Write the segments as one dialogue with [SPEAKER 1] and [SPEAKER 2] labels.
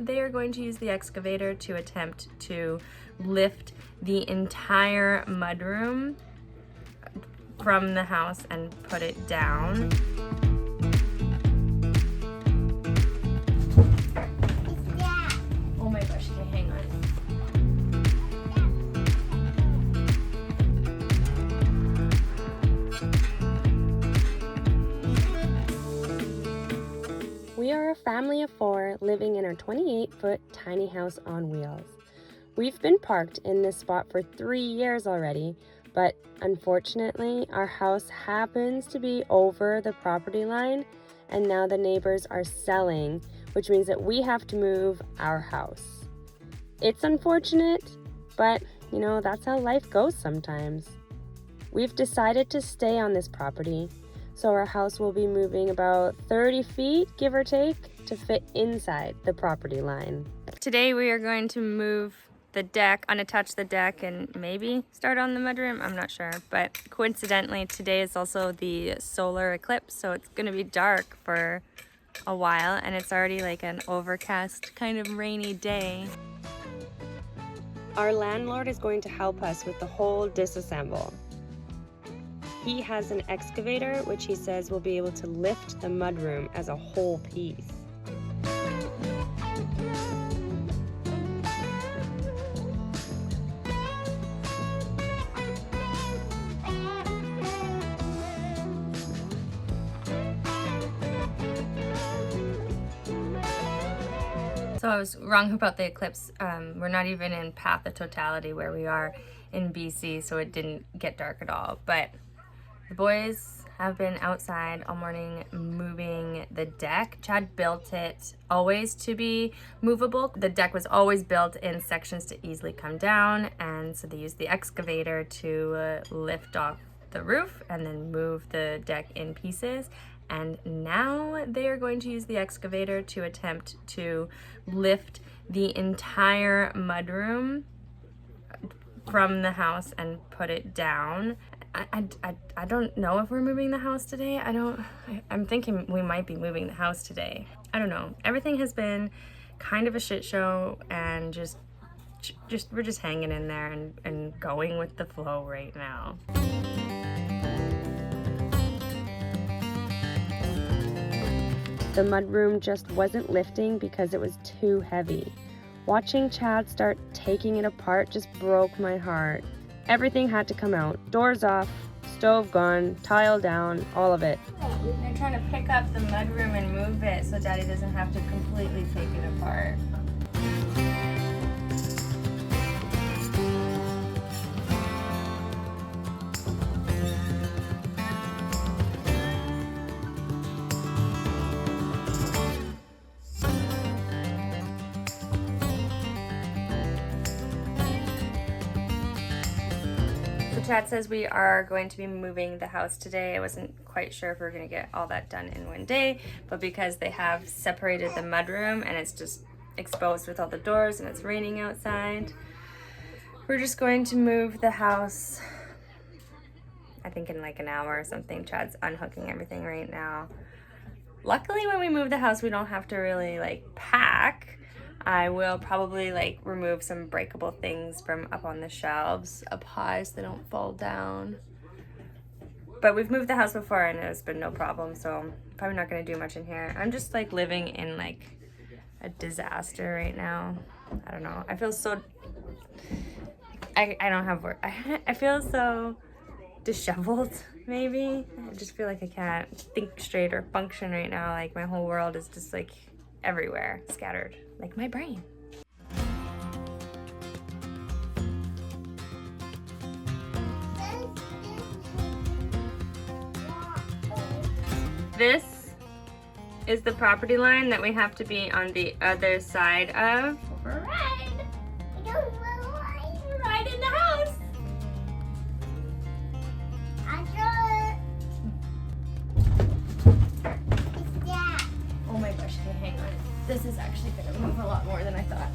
[SPEAKER 1] they are going to use the excavator to attempt to lift the entire mudroom from the house and put it down. Oh my gosh, okay, hang on.
[SPEAKER 2] We are a family of 4 living in our 28-foot tiny house on wheels. We've been parked in this spot for 3 years already, but unfortunately our house happens to be over the property line, and now the neighbors are selling, which means that we have to move our house. It's unfortunate, but you know, that's how life goes sometimes. We've decided to stay on this property, so our house will be moving about 30 feet, give or take, to fit inside the property line.
[SPEAKER 1] Today we are going to move the deck, unattach the deck, and maybe start on the mudroom. I'm not sure, but coincidentally today is also the solar eclipse, so it's going to be dark for a while, and it's already like an overcast, kind of rainy day.
[SPEAKER 2] Our landlord is going to help us with the whole disassemble. He has an excavator, which he says will be able to lift the mudroom as a whole piece.
[SPEAKER 1] So I was wrong about the eclipse. We're not even in path of totality where we are in BC, so it didn't get dark at all. But the boys have been outside all morning moving the deck. Chad built it always to be movable. The deck was always built in sections to easily come down, and so they used the excavator to lift off the roof and then move the deck in pieces. And now they are going to use the excavator to attempt to lift the entire mudroom from the house and put it down. I don't know if we're moving the house today. I'm thinking we might be moving the house today. I don't know. Everything has been kind of a shit show, and we're just hanging in there and going with the flow right now.
[SPEAKER 2] The mudroom just wasn't lifting because it was too heavy. Watching Chad start taking it apart just broke my heart. Everything had to come out. Doors off, stove gone, tile down, all of it.
[SPEAKER 1] They're trying to pick up the mudroom and move it so Daddy doesn't have to completely take it apart. Chad says we are going to be moving the house today. I wasn't quite sure if we were going to get all that done in one day, but because they have separated the mudroom and it's just exposed with all the doors and it's raining outside, we're just going to move the house, I think in like an hour or something. Chad's unhooking everything right now. Luckily when we move the house we don't have to really like pack. I will probably like remove some breakable things from up on the shelves up high so they don't fall down. But we've moved the house before and it's been no problem, so I'm probably not going to do much in here. I'm just like living in like a disaster right now. I don't know. I feel so... I don't have work. I feel so disheveled, maybe. I just feel like I can't think straight or function right now. Like my whole world is just like everywhere, scattered, like my brain. This is the property line that we have to be on the other side of. Ride in the house. Oh my gosh, okay, hang on. This is actually gonna move a lot more than I thought.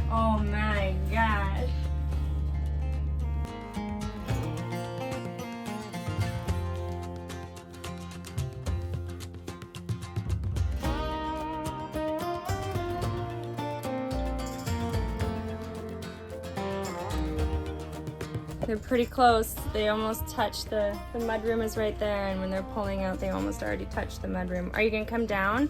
[SPEAKER 1] Oh my gosh. They're pretty close. They almost touch the mudroom is right there, and when they're pulling out, they almost already touched the mudroom. Are you gonna come down?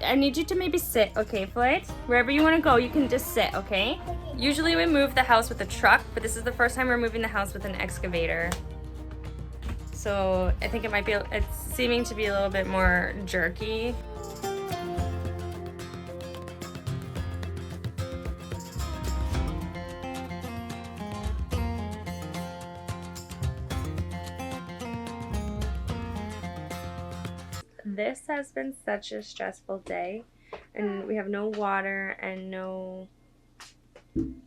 [SPEAKER 1] I need you to maybe sit, okay, Floyd? Wherever you wanna go, you can just sit, okay? Usually we move the house with a truck, but this is the first time we're moving the house with an excavator. So I think it's seeming to be a little bit more jerky. This has been such a stressful day, and we have no water and no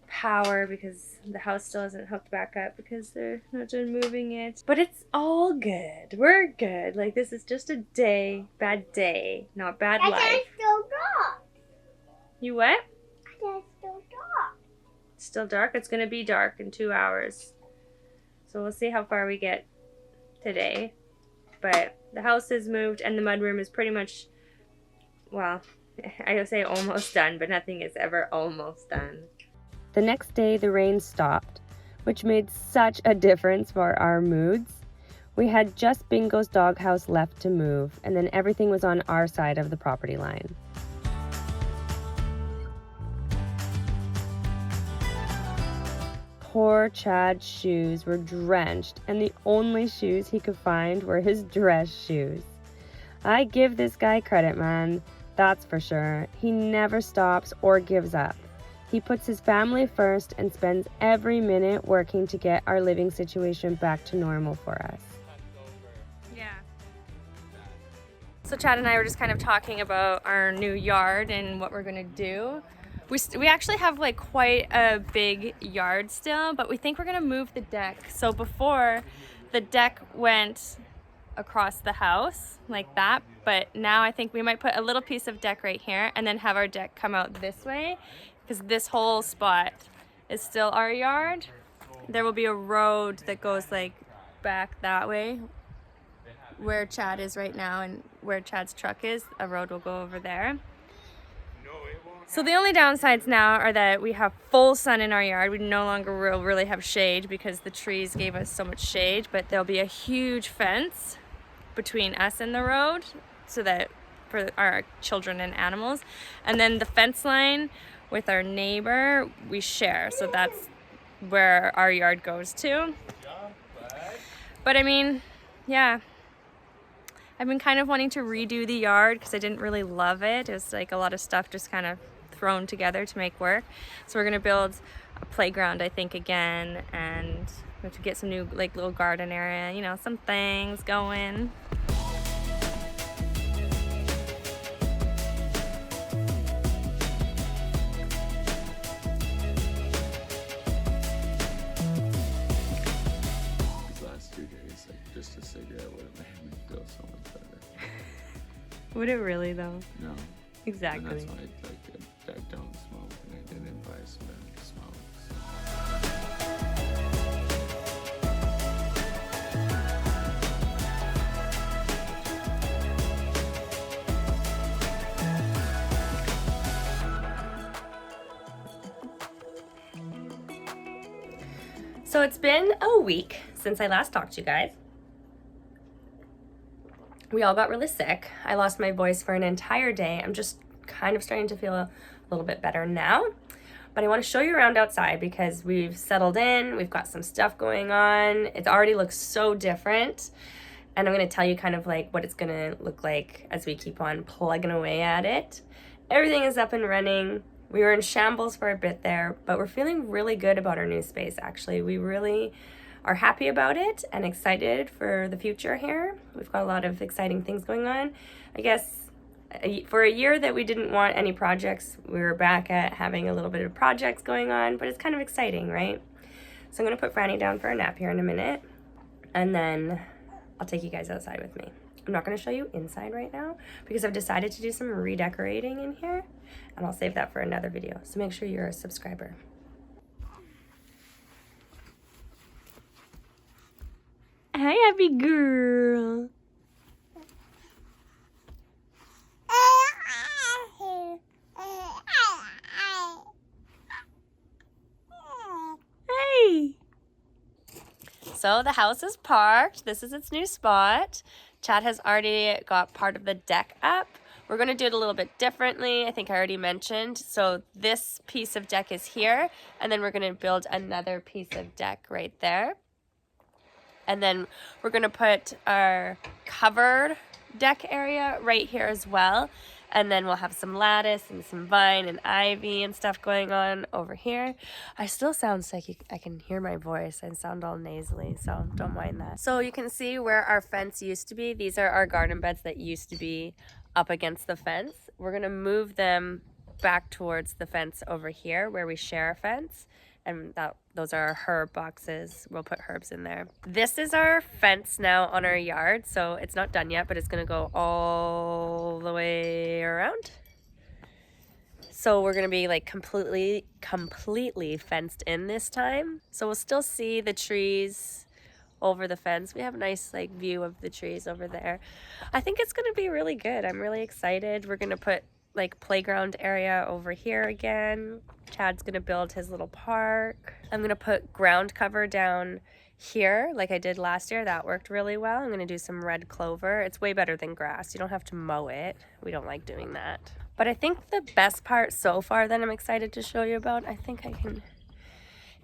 [SPEAKER 1] power because the house still isn't hooked back up because they're not done moving it. But it's all good. We're good. Like, this is just a bad day, not bad life.
[SPEAKER 3] It's still dark.
[SPEAKER 1] You what?
[SPEAKER 3] It's still dark.
[SPEAKER 1] It's still dark? It's gonna be dark in 2 hours. So we'll see how far we get today. But the house is moved and the mudroom is pretty much, well, I would say almost done, but nothing is ever almost done.
[SPEAKER 2] The next day, the rain stopped, which made such a difference for our moods. We had just Bingo's doghouse left to move, and then everything was on our side of the property line. Poor Chad's shoes were drenched, and the only shoes he could find were his dress shoes. I give this guy credit, man, that's for sure. He never stops or gives up. He puts his family first and spends every minute working to get our living situation back to normal for us.
[SPEAKER 1] Yeah. So Chad and I were just kind of talking about our new yard and what we're gonna do. We actually have like quite a big yard still, but we think we're gonna move the deck. So before, the deck went across the house like that, but now I think we might put a little piece of deck right here and then have our deck come out this way, because this whole spot is still our yard. There will be a road that goes like back that way where Chad is right now, and where Chad's truck is, a road will go over there. So the only downsides now are that we have full sun in our yard. We no longer will really have shade because the trees gave us so much shade, but there'll be a huge fence between us and the road so that for our children and animals. And then the fence line with our neighbor, we share. So that's where our yard goes to. But I mean, yeah. I've been kind of wanting to redo the yard because I didn't really love it. It was like a lot of stuff just kind of thrown together to make work. So we're gonna build a playground, I think, again, and we have to get some new like little garden area, you know, some things going.
[SPEAKER 4] These last 2 days, like, just a cigarette would have made me feel so much better.
[SPEAKER 1] Would it really though?
[SPEAKER 4] No.
[SPEAKER 1] Exactly.
[SPEAKER 4] And that's why I don't smoke, and I didn't buy some to smoke.
[SPEAKER 2] So it's been a week since I last talked to you guys. We all got really sick. I lost my voice for an entire day. I'm just kind of starting to feel a little bit better now. But I want to show you around outside because we've settled in. We've got some stuff going on. It already looks so different. And I'm going to tell you kind of like what it's going to look like as we keep on plugging away at it. Everything is up and running. We were in shambles for a bit there, but we're feeling really good about our new space, actually. We really are happy about it and excited for the future here. We've got a lot of exciting things going on. I guess for a year that we didn't want any projects, we were back at having a little bit of projects going on, but it's kind of exciting, right? So I'm gonna put Franny down for a nap here in a minute, and then I'll take you guys outside with me. I'm not gonna show you inside right now because I've decided to do some redecorating in here, and I'll save that for another video. So make sure you're a subscriber. Hi, happy girl. Hey.
[SPEAKER 1] So the house is parked. This is its new spot. Chad has already got part of the deck up. We're going to do it a little bit differently. I think I already mentioned. So this piece of deck is here, and then we're going to build another piece of deck right there. And then we're going to put our covered deck area right here as well. And then we'll have some lattice and some vine and ivy and stuff going on over here. I still sound like I can hear my voice. I sound all nasally, so don't mind that. So you can see where our fence used to be. These are our garden beds that used to be up against the fence. We're gonna move them back towards the fence over here where we share a fence. And those are our herb boxes. We'll put herbs in there. This is our fence now on our yard. So it's not done yet, but it's gonna go all the way around. So we're gonna be like completely fenced in this time. So we'll still see the trees over the fence. We have a nice like view of the trees over there. I think it's gonna be really good. I'm really excited. We're gonna put like playground area over here again. Chad's gonna build his little park. I'm gonna put ground cover down here like I did last year. That worked really well. I'm gonna do some red clover. It's way better than grass. You don't have to mow it. We don't like doing that. But I think the best part so far that I'm excited to show you about,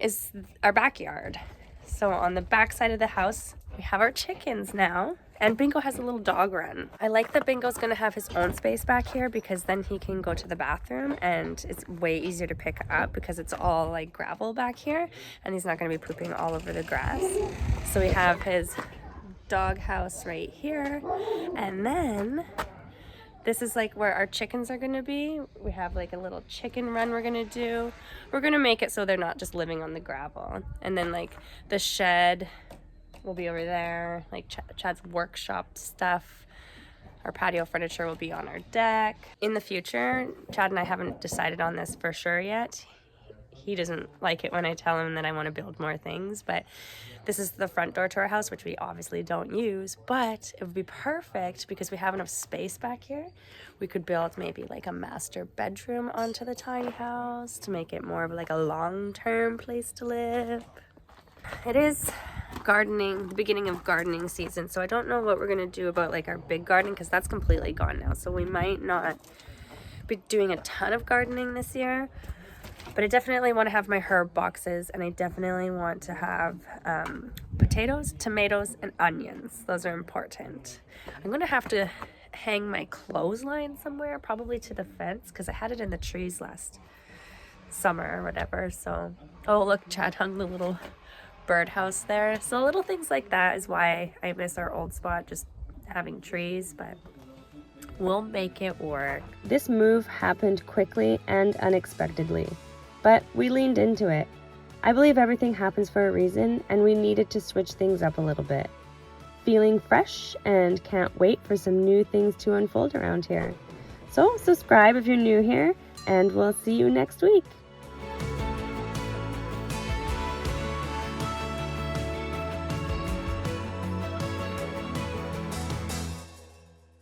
[SPEAKER 1] is our backyard. So on the back side of the house, we have our chickens now. And Bingo has a little dog run. I like that Bingo's gonna have his own space back here because then he can go to the bathroom and it's way easier to pick up because it's all like gravel back here and he's not gonna be pooping all over the grass. So we have his dog house right here. And then this is like where our chickens are gonna be. We have like a little chicken run we're gonna do. We're gonna make it so they're not just living on the gravel. And then like the shed will be over there, like Chad's workshop stuff. Our patio furniture will be on our deck. In the future, Chad and I haven't decided on this for sure yet. He doesn't like it when I tell him that I want to build more things, but this is the front door to our house, which we obviously don't use, but it would be perfect because we have enough space back here. We could build maybe like a master bedroom onto the tiny house to make it more of like a long-term place to live. It is the beginning of gardening season, so I don't know what we're gonna do about like our big garden because that's completely gone now, so we might not be doing a ton of gardening this year, but I definitely want to have my herb boxes and I definitely want to have potatoes, tomatoes, and onions. Those are important. I'm gonna have to hang my clothesline somewhere, probably to the fence, because I had it in the trees last summer or whatever. So oh look, Chad hung the little birdhouse there. So little things like that is why I miss our old spot, just having trees, but we'll make it work.
[SPEAKER 2] This move happened quickly and unexpectedly, but we leaned into it. I believe everything happens for a reason, and we needed to switch things up a little bit. Feeling fresh and can't wait for some new things to unfold around here. So subscribe if you're new here, and we'll see you next week.